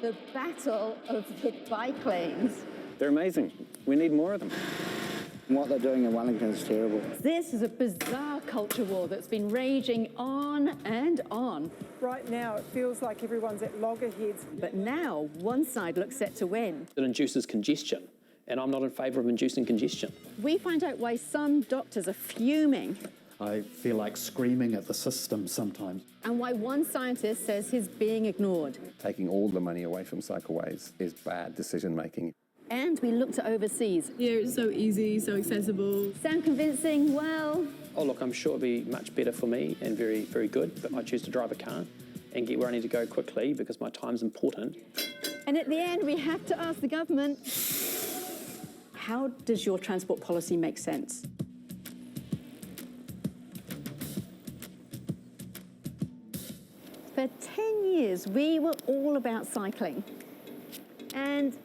The battle of the bike lanes. They're amazing. We need more of them. What they're doing in Wellington is terrible. This is a bizarre culture war that's been raging on and on. Right now, it feels like everyone's at loggerheads. But now, one side looks set to win. It induces congestion, and I'm not in favour of inducing congestion. We find out why some doctors are fuming. I feel like screaming at the system sometimes. And why one scientist says he's being ignored. Taking all the money away from cycleways is bad decision making. And we looked at overseas. Here it's so easy, so accessible. Sound convincing? Well... Oh, look, I'm sure it'll be much better for me and very, very good, but I choose to drive a car and get where I need to go quickly because my time's important. And at the end, we have to ask the government, how does your transport policy make sense? For 10 years, we were all about cycling. And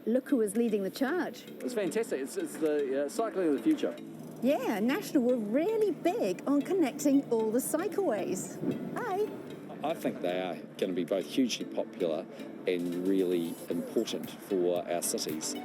look who was leading the charge. It's fantastic. It's the cycling of the future. Yeah, National were really big on connecting all the cycleways. Hey. I think they are going to be both hugely popular and really important for our cities.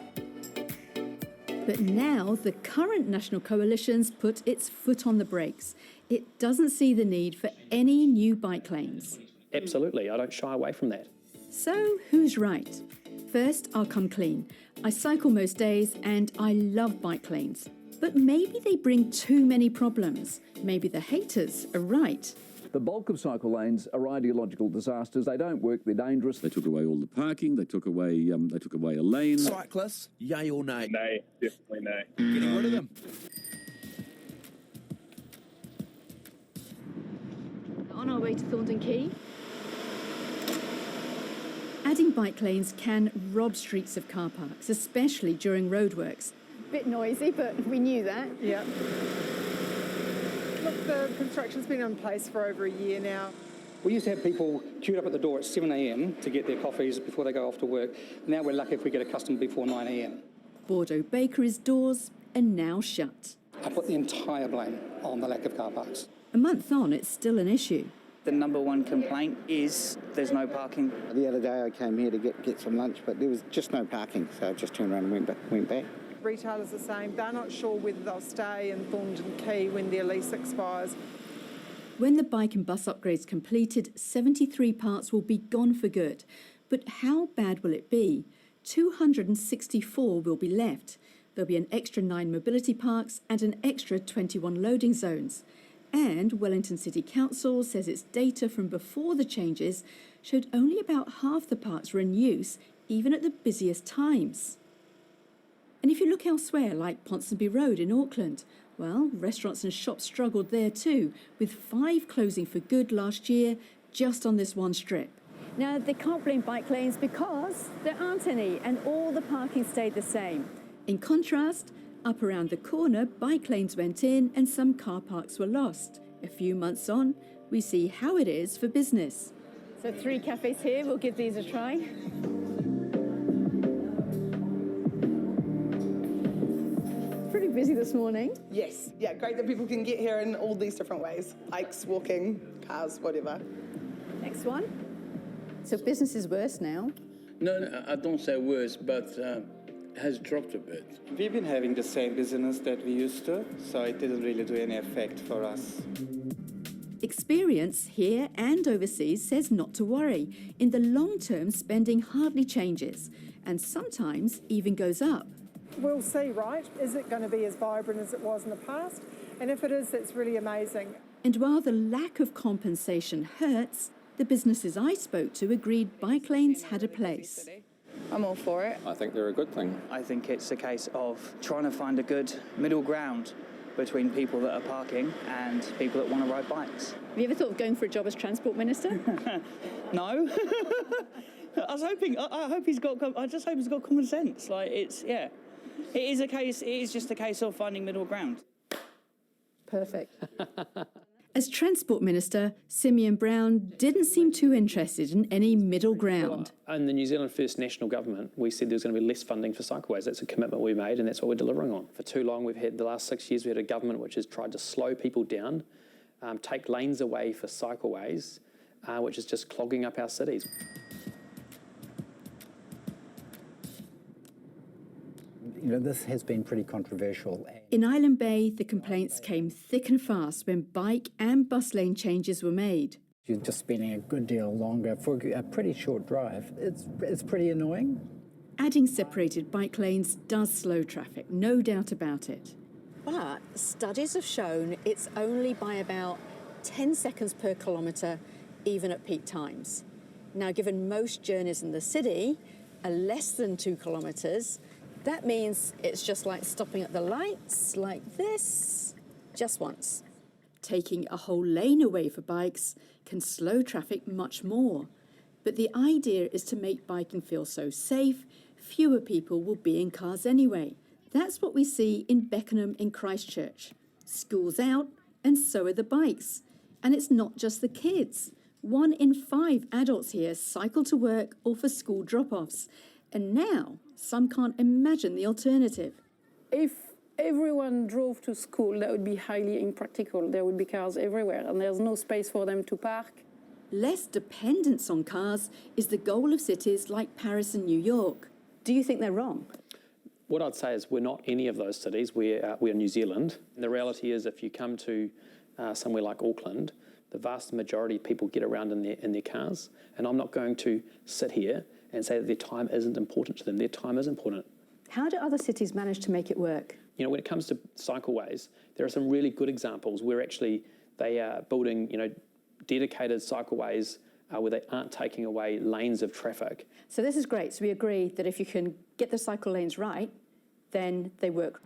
But now the current national coalition's put its foot on the brakes. It doesn't see the need for any new bike lanes. Absolutely, I don't shy away from that. So who's right? First, I'll come clean. I cycle most days and I love bike lanes. But maybe they bring too many problems. Maybe the haters are right. The bulk of cycle lanes are ideological disasters. They don't work, they're dangerous. They took away all the parking, they took away a lane. Cyclists, yay or nay? Nay, definitely nay. Getting rid of them. On our way to Thornton Quay. Adding bike lanes can rob streets of car parks, especially during roadworks. Bit noisy, but we knew that. Yeah. Look, the construction's been in place for over a year now. We used to have people queued up at the door at 7 a.m. to get their coffees before they go off to work. Now we're lucky if we get a customer before 9 a.m. Bordeaux Bakery's doors are now shut. I put the entire blame on the lack of car parks. A month on, it's still an issue. The number one complaint is there's no parking. The other day I came here to get some lunch, but there was just no parking, so I just turned around and went back. Retailers are saying they're not sure whether they'll stay in Thornton Quay when their lease expires. When the bike and bus upgrade's completed, 73 parts will be gone for good. But how bad will it be? 264 will be left. There'll be an extra 9 mobility parks and an extra 21 loading zones. And Wellington City Council says its data from before the changes showed only about half the parks were in use, even at the busiest times. And if you look elsewhere, like Ponsonby Road in Auckland, well, restaurants and shops struggled there too, with 5 closing for good last year just on this one strip. Now, they can't blame bike lanes because there aren't any, and all the parking stayed the same. In contrast, up around the corner, bike lanes went in and some car parks were lost. A few months on, we see how it is for business. So 3 cafes here, we'll give these a try. Pretty busy this morning. Yes, yeah, great that people can get here in all these different ways. Bikes, walking, cars, whatever. Next one. So business is worse now. No, I don't say worse, but has dropped a bit. We've been having the same business that we used to, so it didn't really do any effect for us. Experience here and overseas says not to worry. In the long term, spending hardly changes and sometimes even goes up. We'll see, right? Is it going to be as vibrant as it was in the past? And if it is, that's really amazing. And while the lack of compensation hurts, the businesses I spoke to agreed bike lanes had a place. I'm all for it. I think they're a good thing. I think it's a case of trying to find a good middle ground between people that are parking and people that want to ride bikes. Have you ever thought of going for a job as Transport Minister? No. I hope he's got common sense. It is just a case of finding middle ground. Perfect. As Transport Minister, Simeon Brown didn't seem too interested in any middle ground. In the New Zealand First National Government, we said there was going to be less funding for cycleways. That's a commitment we made, and that's what we're delivering on. For too long, the last 6 years, we had a government which has tried to slow people down, take lanes away for cycleways, which is just clogging up our cities. this has been pretty controversial. In Island Bay, the complaints came thick and fast when bike and bus lane changes were made. You're just spending a good deal longer for a pretty short drive. It's pretty annoying. Adding separated bike lanes does slow traffic, no doubt about it. But studies have shown it's only by about 10 seconds per kilometre, even at peak times. Now, given most journeys in the city are less than 2 kilometres, that means it's just like stopping at the lights, like this, just once. Taking a whole lane away for bikes can slow traffic much more. But the idea is to make biking feel so safe, fewer people will be in cars anyway. That's what we see in Beckenham in Christchurch. School's out, and so are the bikes. And it's not just the kids. 1 in 5 adults here cycle to work or for school drop-offs. And now, some can't imagine the alternative. If everyone drove to school, that would be highly impractical. There would be cars everywhere, and there's no space for them to park. Less dependence on cars is the goal of cities like Paris and New York. Do you think they're wrong? What I'd say is we're not any of those cities. We're New Zealand. And the reality is if you come to somewhere like Auckland, the vast majority of people get around in their cars. And I'm not going to sit here and say that their time isn't important to them. Their time is important. How do other cities manage to make it work? You know, when it comes to cycleways, there are some really good examples where actually they are building, dedicated cycleways where they aren't taking away lanes of traffic. So this is great. So we agree that if you can get the cycle lanes right, then they work.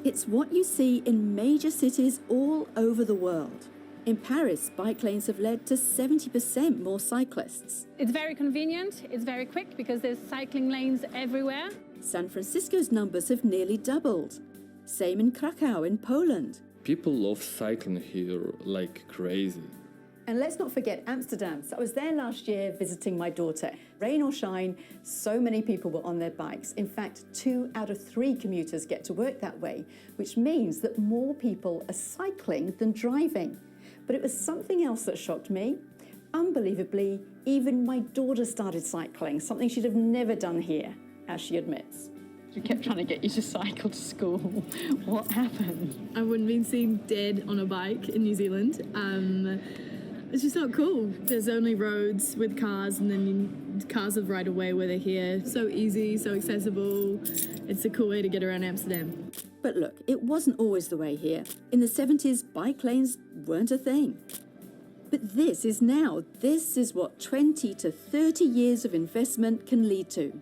It's what you see in major cities all over the world. In Paris, bike lanes have led to 70% more cyclists. It's very convenient, it's very quick because there's cycling lanes everywhere. San Francisco's numbers have nearly doubled. Same in Krakow in Poland. People love cycling here like crazy. And let's not forget Amsterdam. So I was there last year visiting my daughter. Rain or shine, so many people were on their bikes. In fact, 2 out of 3 commuters get to work that way, which means that more people are cycling than driving. But it was something else that shocked me. Unbelievably, even my daughter started cycling, something she'd have never done here, as she admits. We kept trying to get you to cycle to school. What happened? I wouldn't been seen dead on a bike in New Zealand. It's just not cool. There's only roads with cars, and then cars have right away where they're here. So easy, so accessible. It's a cool way to get around Amsterdam. But look, it wasn't always the way here. In the 70s, bike lanes weren't a thing. But this is now. This is what 20 to 30 years of investment can lead to.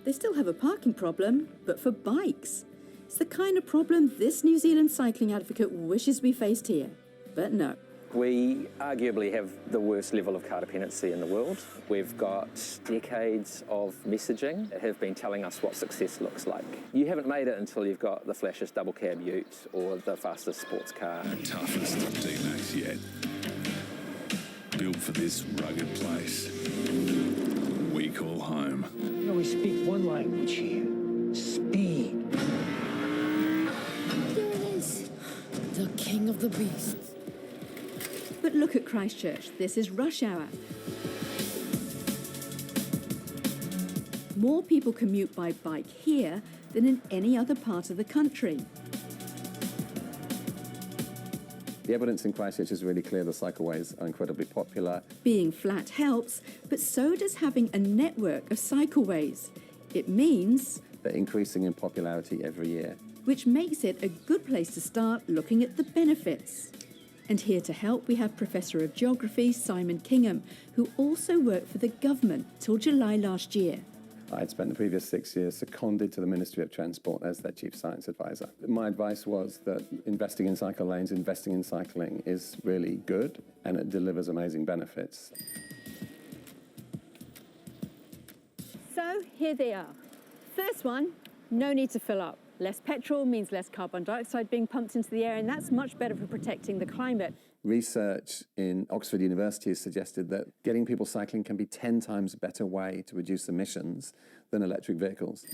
They still have a parking problem, but for bikes. It's the kind of problem this New Zealand cycling advocate wishes we faced here. But no. We arguably have the worst level of car dependency in the world. We've got decades of messaging that have been telling us what success looks like. You haven't made it until you've got the flashiest double cab ute or the fastest sports car. The toughest D-Max yet. Built for this rugged place we call home. You know, we speak one language here. Speed. There it is. The king of the beasts. But look at Christchurch. This is rush hour. More people commute by bike here than in any other part of the country. The evidence in Christchurch is really clear. The cycleways are incredibly popular. Being flat helps, but so does having a network of cycleways. It means They're increasing in popularity every year. Which makes it a good place to start looking at the benefits. And here to help, we have Professor of Geography Simon Kingham, who also worked for the government till July last year. I'd spent the previous 6 years seconded to the Ministry of Transport as their Chief Science Advisor. My advice was that investing in cycle lanes, investing in cycling is really good and it delivers amazing benefits. So here they are. First one, no need to fill up. Less petrol means less carbon dioxide being pumped into the air, and that's much better for protecting the climate. Research in Oxford University has suggested that getting people cycling can be 10 times a better way to reduce emissions than electric vehicles.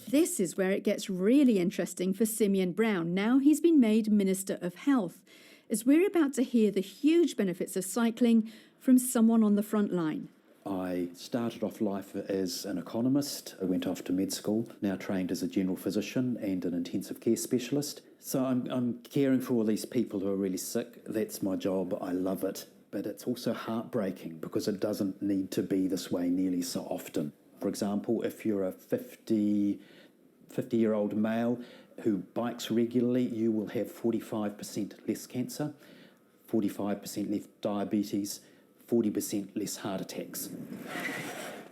This is where it gets really interesting for Simeon Brown. Now he's been made Minister of Health, as we're about to hear the huge benefits of cycling from someone on the front line. I started off life as an economist. I went off to med school, now trained as a general physician and an intensive care specialist. So I'm caring for all these people who are really sick. That's my job. I love it. But it's also heartbreaking because it doesn't need to be this way nearly so often. For example, if you're a 50-year-old male who bikes regularly, you will have 45% less cancer, 45% less diabetes, 40% less heart attacks.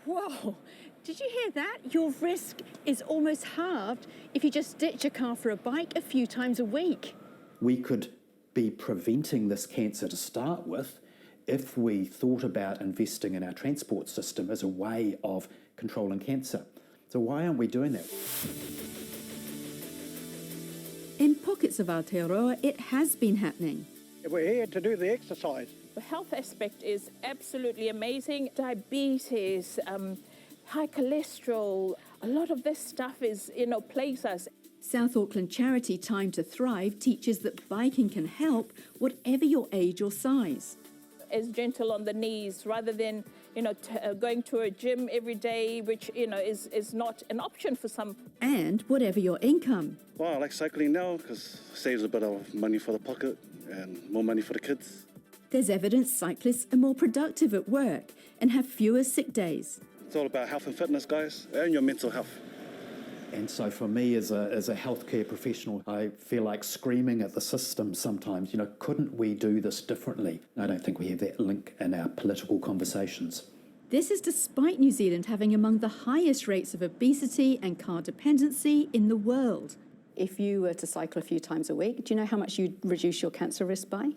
Whoa! Did you hear that? Your risk is almost halved if you just ditch a car for a bike a few times a week. We could be preventing this cancer to start with if we thought about investing in our transport system as a way of controlling cancer. So why aren't we doing that? In pockets of Aotearoa, it has been happening. We're here to do the exercise. The health aspect is absolutely amazing. Diabetes, high cholesterol, a lot of this stuff is, plagues us. South Auckland charity Time to Thrive teaches that biking can help whatever your age or size. Is gentle on the knees rather than, going to a gym every day, which, is not an option for some. And whatever your income. Well, I like cycling now because it saves a bit of money for the pocket and more money for the kids. There's evidence cyclists are more productive at work and have fewer sick days. It's all about health and fitness, guys, and your mental health. And so for me as a healthcare professional, I feel like screaming at the system sometimes, couldn't we do this differently? I don't think we have that link in our political conversations. This is despite New Zealand having among the highest rates of obesity and car dependency in the world. If you were to cycle a few times a week, do you know how much you'd reduce your cancer risk by?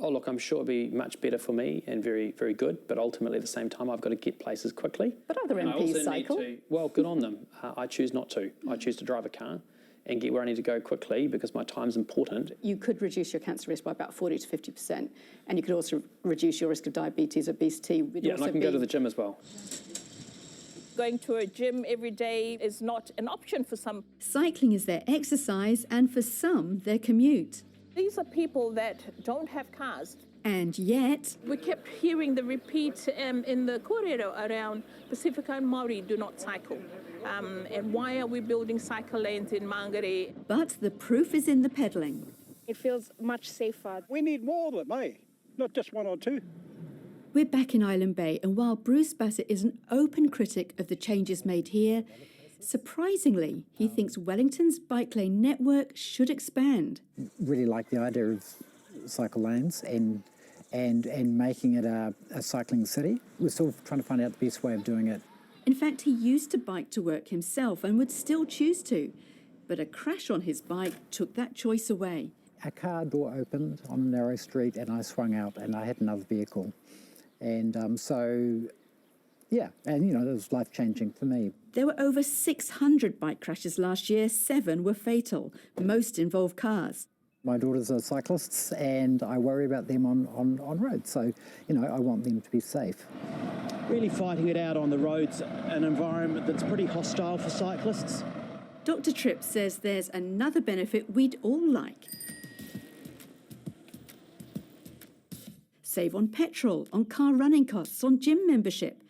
Oh, look, I'm sure it'd be much better for me and very, very good, but ultimately at the same time, I've got to get places quickly. But other MPs cycle. Well, good on them. I choose not to. I choose to drive a car and get where I need to go quickly because my time's important. You could reduce your cancer risk by about 40 to 50%, and you could also reduce your risk of diabetes, obesity. Yeah, and I can go to the gym as well. Going to a gym every day is not an option for some. Cycling is their exercise and for some, their commute. These are people that don't have cars. And yet... We kept hearing the repeat in the kōrero around Pacifica and Maori do not cycle. And why are we building cycle lanes in Mangere? But the proof is in the pedalling. It feels much safer. We need more of them, not just one or two. We're back in Island Bay, and while Bruce Bassett is an open critic of the changes made here, surprisingly, he thinks Wellington's bike lane network should expand. Really like the idea of cycle lanes and making it a cycling city. We're still trying to find out the best way of doing it. In fact, he used to bike to work himself and would still choose to, but a crash on his bike took that choice away. A car door opened on a narrow street and I swung out and I had another vehicle. And yeah, and it was life-changing for me. There were over 600 bike crashes last year. 7 were fatal. Most involved cars. My daughters are cyclists and I worry about them on roads. So, I want them to be safe. Really fighting it out on the roads, an environment that's pretty hostile for cyclists. Dr. Tripp says there's another benefit we'd all like. Save on petrol, on car running costs, on gym membership.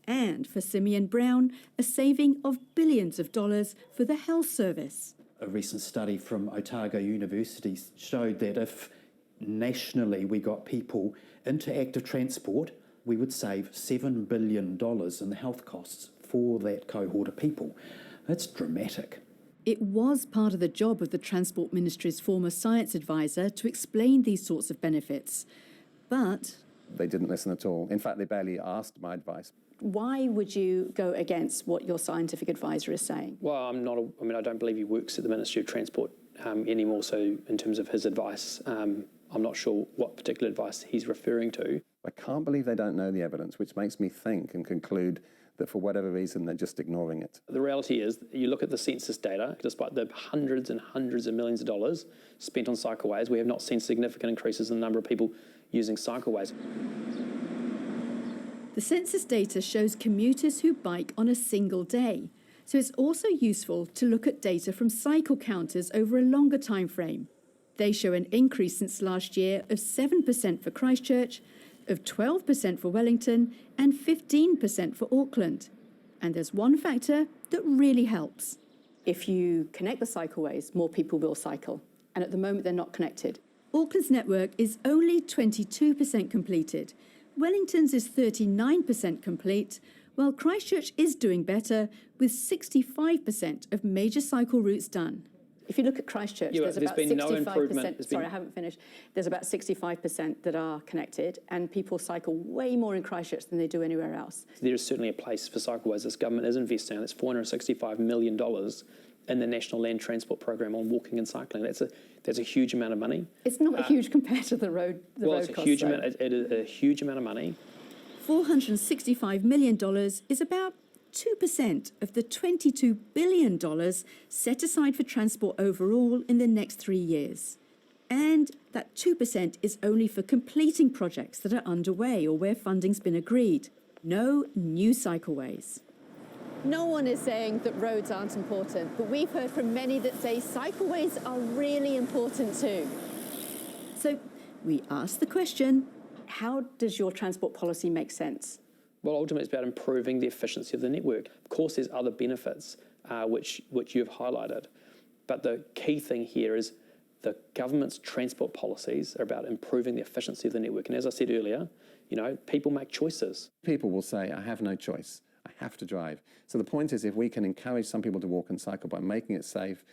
And for Simeon Brown, a saving of billions of dollars for the health service. A recent study from Otago University showed that if nationally we got people into active transport, we would save $7 billion in the health costs for that cohort of people. That's dramatic. It was part of the job of the Transport Ministry's former science advisor to explain these sorts of benefits. But they didn't listen at all. In fact, they barely asked my advice. Why would you go against what your scientific advisor is saying? Well, I don't believe he works at the Ministry of Transport anymore, so in terms of his advice, I'm not sure what particular advice he's referring to. I can't believe they don't know the evidence, which makes me think and conclude that for whatever reason, they're just ignoring it. The reality is, you look at the census data, despite the hundreds and hundreds of millions of dollars spent on cycleways, we have not seen significant increases in the number of people using cycleways. The census data shows commuters who bike on a single day. So it's also useful to look at data from cycle counters over a longer time frame. They show an increase since last year of 7% for Christchurch, of 12% for Wellington and 15% for Auckland. And there's one factor that really helps. If you connect the cycleways, more people will cycle. And at the moment, they're not connected. Auckland's network is only 22% completed. Wellington's is 39% complete, while Christchurch is doing better with 65% of major cycle routes done. If you look at Christchurch, Yeah, there's there's about been no 65%. improvement. Sorry, I haven't finished. There's about 65% that are connected, and people cycle way more in Christchurch than they do anywhere else. There is certainly a place for cycleways. This government is investing. It's $465 million in the National Land Transport Program on walking and cycling. That's a huge amount of money. It's not huge compared to the road. It's a huge amount. It is a huge amount of money. $465 million is about 2% of the $22 billion set aside for transport overall in the next 3 years. And that 2% is only for completing projects that are underway or where funding's been agreed. No new cycleways. No one is saying that roads aren't important, but we've heard from many that say cycleways are really important too. So we asked the question, how does your transport policy make sense? Well, ultimately, it's about improving the efficiency of the network. Of course, there's other benefits which you've highlighted, but the key thing here is the government's transport policies are about improving the efficiency of the network. And as I said earlier, people make choices. People will say, I have no choice. I have to drive. So the point is, if we can encourage some people to walk and cycle by making it safe,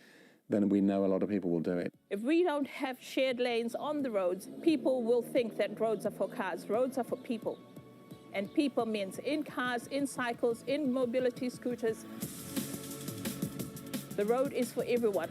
then we know a lot of people will do it. If we don't have shared lanes on the roads, people will think that roads are for cars. Roads are for people. And people means in cars, in cycles, in mobility scooters. The road is for everyone.